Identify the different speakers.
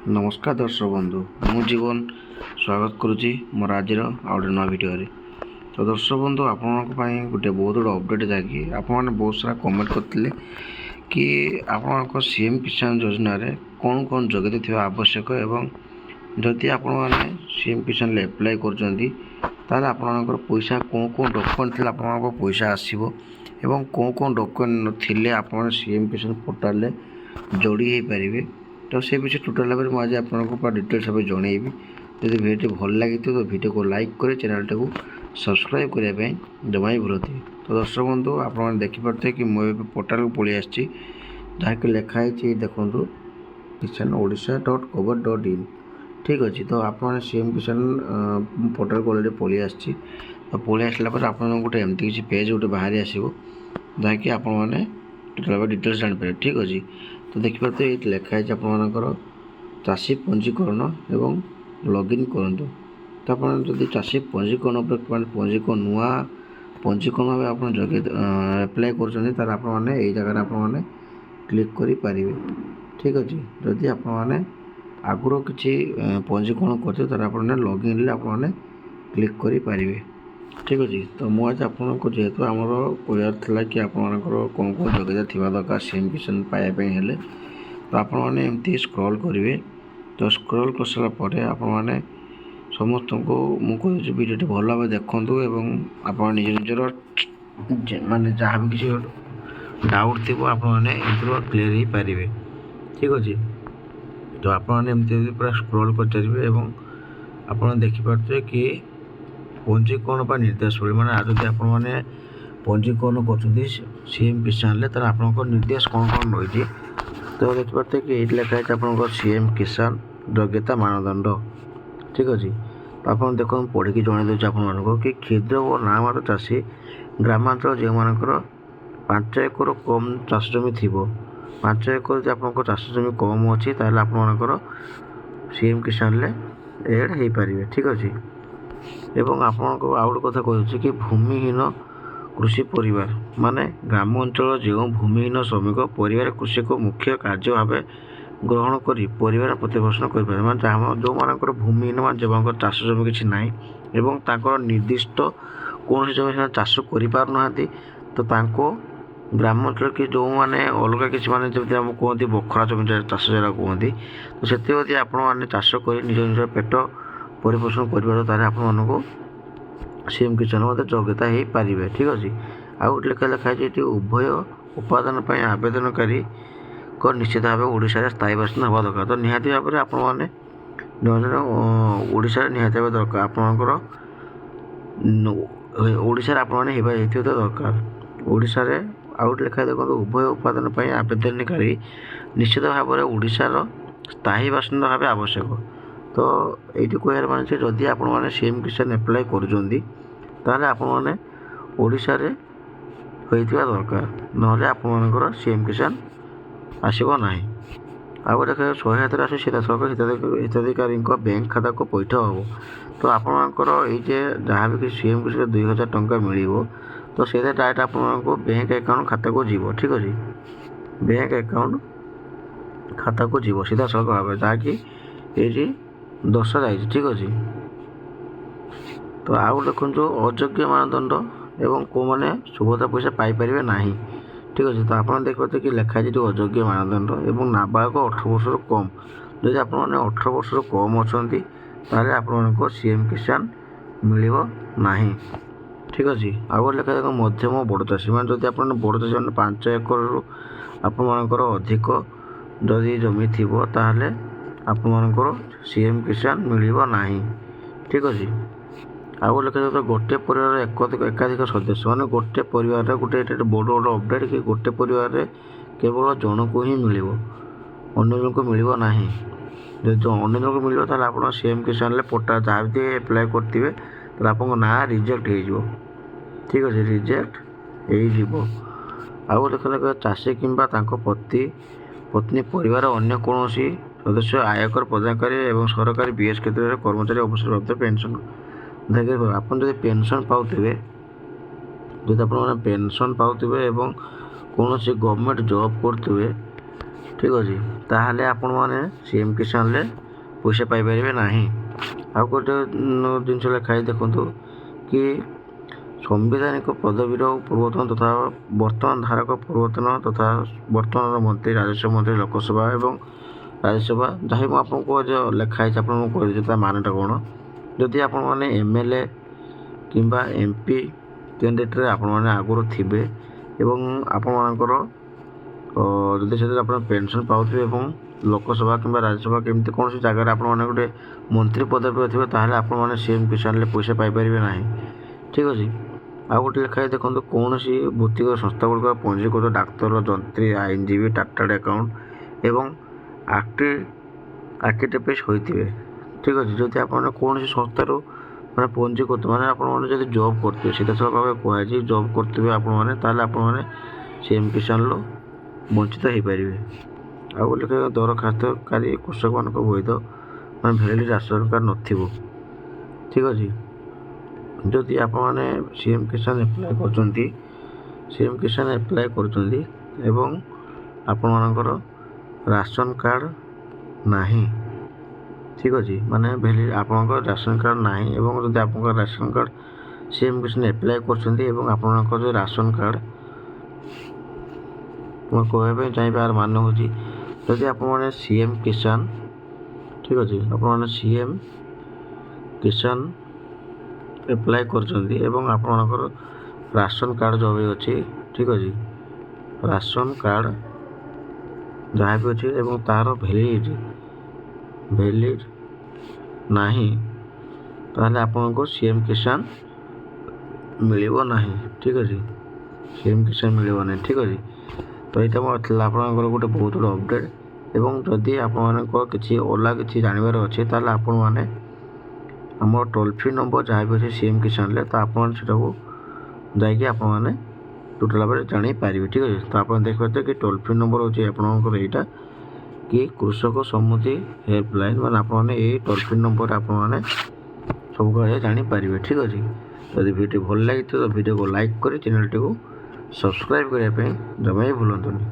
Speaker 1: नमस्कार दर्शक बंधु मु जीवन स्वागत करुच्ची मोर आज गोटे नवा भिडियो। तो दर्शक बंधु आपण गोटे बहुत बड़ा अपडेट जहाँकि आपने बहुत सारा कमेंट करते कि आपण सीएम किसान योजना रे कौन कौन योग्यता थी आवश्यक एवं जदि आपण मैंने सीएम किसान एप्लाय कर पैसा कौन कौन डॉक्यूमेंट थी आप पैसा आसो एवं कौन कौन डॉक्यूमेंट थिले आप सीएम किसान पोर्टाल जोड़ी हो पारे। तो से विषय टोटाल भाव में मुझे आपको डिटेल्स भाव जनइबी। जब वीडियो भल लगी तो वीडियो को लाइक कर चैनल को सब्सक्राइब करने जमा ही भूलते। तो दर्शक बंधु आप देखिपे कि मुझे पोर्टाल को पलि आसी जहाँकि लिखाई देखूँ किसान odsha.gov.in ठीक अच्छे। तो आप सीएम किसान पोर्टाल को अलरेडी पलि आसी तो पलि आसला आप गोटे एमती किसी पेज गोटे बाहरी आसो जहाँकि आपने टोटाल डिटेल्स जापर ठीक अच्छे। तो देखिए ये लिखाई आपर चाषी पंजीकरण एवं लॉगिन करूँ। तो आप चाषी पंजीकरण पंजीकरण नुआ पंजीकरण भाव आप एप्लाय कर जगह आप क्लिक करें ठीक अच्छे। जदि आपने आगुरी किसी पंजीकरण कर लॉगिन आपने क्लिक करें ठीक अच्छे। तो मुझे आपको जेहेतु आमर कहर था कि आपंकर कौन कौन योग्यता थी दरकार सीएम किसान पाइबापी हेले तो आपने एमती स्क्रॉल करेंगे। तो स्क्रॉल कर सारापर आपने समस्त को मुझे वीडियो भल भाव देखूँ एवं आप निज निजर माने जहाँ भी किसी डाउट थी आपने क्लीयर हो पारे ठीक अच्छे। तो आपने एमती पूरा स्क्रॉल कर चलिए एवं आप देखिपे कि पंजीकरण पर निर्देशावली मैंने आज जब आपने पंजीकरण कर सीएम किसान तो आप निर्देश कौन कौन रही। तो देखिए कि ये लिखाई आप सीएम किसान योग्यता मानदंड ठीक अच्छे। तो आप देखो पढ़ी जन दूसरी आपको कि क्षुद्र और नाम चाषी ग्रामांचल जो मानकर 5 एकर कम चाष जमी थी 5 एकर जो आप चाष जमी कम अच्छी ताल आपंकर सीएम किसान एड हो पारे ठीक अच्छे। एवं आपको आउ गोटे कथा कहूँ कि भूमिहीन कृषि परिवार माने ग्राम अंचल जो भूमिहीन श्रमिक परिवार कृषि को मुख्य कार्य भाव ग्रहण कर परिवार प्रतिपोषण करें मैं जहाँ जो मानकर भूमिहीन मान जो चाष जमी किसी ना एवं निर्दिष्ट कौन जमी चाष करना तो ग्राम अंचल कि जो मैंने अलग किसी मैंने जमी आम कहते बखरा जमी चाष जरा कहते तो से आपने चाष कर निज निज पेट परिपोषण कर आपको सीएम किसान योग्यता हो पारे ठीक अच्छे। आउ गोटे लिखाई उभय उपादान आवेदनकारी को निश्चित भाव ओडिशा स्थायी बासिंदा हवा दरकार। तो निहाती भाव में आपने ओडिशा निहाती भाव दरकार आपंकर ओडिशा आपने दरकार ओडिशा आउ गोटे लिखाई देखो उभय उपादान आवेदनकारी निश्चित भाव में ओडिशार स्थायी बासिंदा भाव आवश्यक। तो ये कहर माने जदि आपने सीएम किसान एप्लाय कर आपने ओडिशा रे होइतिबा दरकार नहले आपनकर सीएम किसान आसब ना। आ गोटे सहायता आस सीधा सड़क हिताधिकारी बैंक खाता को पैठ हम। तो आपंकर ये जहाँ भी सीएम किसान 2000 टंका मिल तो से डायरेक्ट आपको बैंक अकाउंट खाता को जीव ठीक अच्छे। बैंक अकाउंट खाता को जीव सीधा सड़क भाव जहाँकि ये दर्शा जाए ठीक अच्छे। तो आउ देखो जो अयोग्य मानदंड एवं को मैंने सुभद्रा पैसा पाइपर ना ठीक अच्छे। तो आप देखते कि लिखाई जो अयोग्य मानदंड एवं नाबालक 18 वर्ष कम जब आप 18 वर्ष कम अच्छा आपको सीएम किसान मिल ना ठीक अच्छे। आउ लिखा देखो मध्यम बड़ चाषी मैंने जब आप बड़ चाषी मैंने 5 एकर आपर अधिक जदि जमी थी ताहले आपंकर सीएम किसान मिल ना ठीक अच्छे। आउ लिखा जाता गोटे परिवार एकाधिक सदस्य मैंने गोटे परिवार गोटे बड़ बड़ अपडेट कि गोटे परिवार केवल जन को ही मिल अन्य जन को मिल ना जो अन्य जन को मिल आप सीएम किसान पोर्टाल जहाँ भी एप्लाय करेंगे तो आप ना रिजेक्ट हो ठीक अच्छे रिजेक्ट हो। आउ देखा चाषी किंबा पति पत्नी परिवार अन्य कौन सदस्य आयकर प्रदानकारी एवं सरकारी बीएस क्षेत्र में कर्मचारी अवसर प्राप्त पेंशन देखिए आप जब पेंशन पाते जब आप पेंशन पाते एवं कौन गवर्नमेंट जॉब करते ଠିକ୍ ଅଛି, ତାହେଲେ ଆପଣମାନେ CM କିଷାନରେ ପଇସା ପାଇପାରିବେ ନାହିଁ। ଆଉ ଗୋଟେ ଜିନିଷ ଲେଖା ହେଇ ଦେଖନ୍ତୁ କି ସାମ୍ବିଧାନିକ ପଦବୀର ପୂର୍ବତନ ତଥା ବର୍ତ୍ତମାନ ଧାରକ ପୂର୍ବତନ ତଥା ବର୍ତ୍ତମାନର ମନ୍ତ୍ରୀ ରାଜସ୍ୱ ମନ୍ତ୍ରୀ ଲୋକସଭା ଏବଂ ରାଜ୍ୟସଭା ଯାହା ମୁଁ ଆପଣଙ୍କୁ ଯେଉଁ ଲେଖା ହେଇଛି ଆପଣଙ୍କୁ କହିଦେଉଛି ତା ମାନେଟା କ'ଣ। ଯଦି ଆପଣମାନେ MLA କିମ୍ବା MP କ୍ୟାଣ୍ଡିଡେଟ୍ରେ ଆପଣମାନେ ଆଗରୁ ଥିବେ ଏବଂ ଆପଣମାନଙ୍କର ଯଦି ସେଥିରେ ଆପଣ ପେନ୍ସନ୍ ପାଉଥିବେ ଏବଂ ଲୋକସଭା କିମ୍ବା ରାଜ୍ୟସଭା କେମିତି କୌଣସି ଜାଗାରେ ଆପଣମାନେ ଗୋଟେ ମନ୍ତ୍ରୀ ପଦବୀରେ ଥିବେ ତାହେଲେ ଆପଣମାନେ CM କିଷାନରେ ପଇସା ପାଇପାରିବେ ନାହିଁ। ଠିକ୍ ଅଛି, ଆଉ ଗୋଟେ ଲେଖା ହେଇ ଦେଖନ୍ତୁ କୌଣସି ବୃତ୍ତିଗତ ସଂସ୍ଥାଗୁଡ଼ିକର ପଞ୍ଜୀକୃତ ଡାକ୍ତର, ଯନ୍ତ୍ରୀ, ଆଇନଜୀବୀ, ଚାର୍ଟାର୍ଡ ଆକାଉଣ୍ଟ ଏବଂ ଆର୍କିଟେକ୍ଟ ହୋଇଥିବେ। ଠିକ୍ ଅଛି, ଯଦି ଆପଣମାନେ କୌଣସି ସଂସ୍ଥାରୁ ମାନେ ପଞ୍ଜୀକୃତ ମାନେ ଆପଣମାନେ ଯଦି ଜବ୍ କରୁଥିବେ ସିଧାସଳଖ ଭାବେ କୁହାଯାଇଛି ଜବ୍ କରୁଥିବେ ଆପଣମାନେ ତାହେଲେ ଆପଣମାନେ CM କିଷାନରୁ ବଞ୍ଚିତ ହୋଇପାରିବେ। ଆଉ ଗୋଟେ ଦରଖାସ୍ତକାରୀ କୃଷକମାନଙ୍କ ବୈଧ ମାନେ ଭ୍ୟାଲିଡ୍ ରାସନ କାର୍ଡ଼ ନଥିବ। ଠିକ୍ ଅଛି, ଯଦି ଆପଣମାନେ CM କିଷାନ ଆପ୍ଲାଏ କରୁଛନ୍ତି ଏବଂ ଆପଣମାନଙ୍କର ରାସନ କାର୍ଡ଼ ନାହିଁ। ଠିକ୍ ଅଛି, ମାନେ ଆପଣଙ୍କର ରାସନ କାର୍ଡ଼ ନାହିଁ ଏବଂ ଯଦି ଆପଣଙ୍କର ରାସନ କାର୍ଡ଼ CM କିଷାନ ଆପ୍ଲାଏ କରୁଛନ୍ତି ଏବଂ ଆପଣଙ୍କର ଯେଉଁ ରାସନ କାର୍ଡ଼ ମୁଁ କହିବା ପାଇଁ ଚାହିଁବି ଆର ମାନେ ହେଉଛି ଯଦି ଆପଣମାନେ CM କିଷାନ ଠିକ୍ ଅଛି ଆପଣମାନେ CM କିଷାନ ଆପ୍ଲାଏ କରୁଛନ୍ତି ଏବଂ ଆପଣମାନଙ୍କର ରାସନ କାର୍ଡ଼ ଯେଉଁ ବି ଅଛି ଠିକ୍ ଅଛି ରାସନ କାର୍ଡ଼ ଯାହା ବି ଅଛି ଏବଂ ତା'ର ଭ୍ୟାଲିଡ୍ ନାହିଁ ତାହେଲେ ଆପଣଙ୍କୁ CM କିଷାନ ମିଳିବ ନାହିଁ। ଠିକ୍ ଅଛି, CM କିଷାନ ମିଳିବ ନାହିଁ। ଠିକ୍ ଅଛି, ତ ଏଇଟା ମୋର ଥିଲା ଆପଣଙ୍କର ଗୋଟେ ବହୁତ ବଡ଼ ଅପଡ଼େଟ୍ ଏବଂ ଯଦି ଆପଣମାନଙ୍କର କିଛି ଜାଣିବାର ଅଛି ତାହେଲେ ଆପଣମାନେ ଆମର ଟୋଲ୍ ଫ୍ରି ନମ୍ବର ଯାହା ବି ଅଛି CM କିଷାନରେ ତ ଆପଣମାନେ ସେଟାକୁ ଯାଇକି ଆପଣମାନେ ଟୋଟାଲ୍ ଭାବରେ ଜାଣିପାରିବେ। ଠିକ୍ ଅଛି, ତ ଆପଣ ଦେଖିପାରୁଥିବେ କି ଟୋଲ୍ ଫ୍ରି ନମ୍ବର ହେଉଛି ଆପଣଙ୍କର ଏଇଟା କି କୃଷକ ସମ୍ମତି ହେଲ୍ପଲାଇନ୍ ମାନେ ଆପଣମାନେ ଏଇ ଟୋଲ୍ ଫ୍ରି ନମ୍ବରରେ ଆପଣମାନେ ସବୁ କଥା ଜାଣିପାରିବେ। ଠିକ୍ ଅଛି, ଯଦି ଭିଡ଼ିଓ ଭଲ ଲାଗିଥିବ ତ ଭିଡ଼ିଓକୁ ଲାଇକ୍ କରି ଚ୍ୟାନେଲଟିକୁ ସବସ୍କ୍ରାଇବ୍ କରିବା ପାଇଁ ଜମା ବି ଭୁଲନ୍ତୁନି।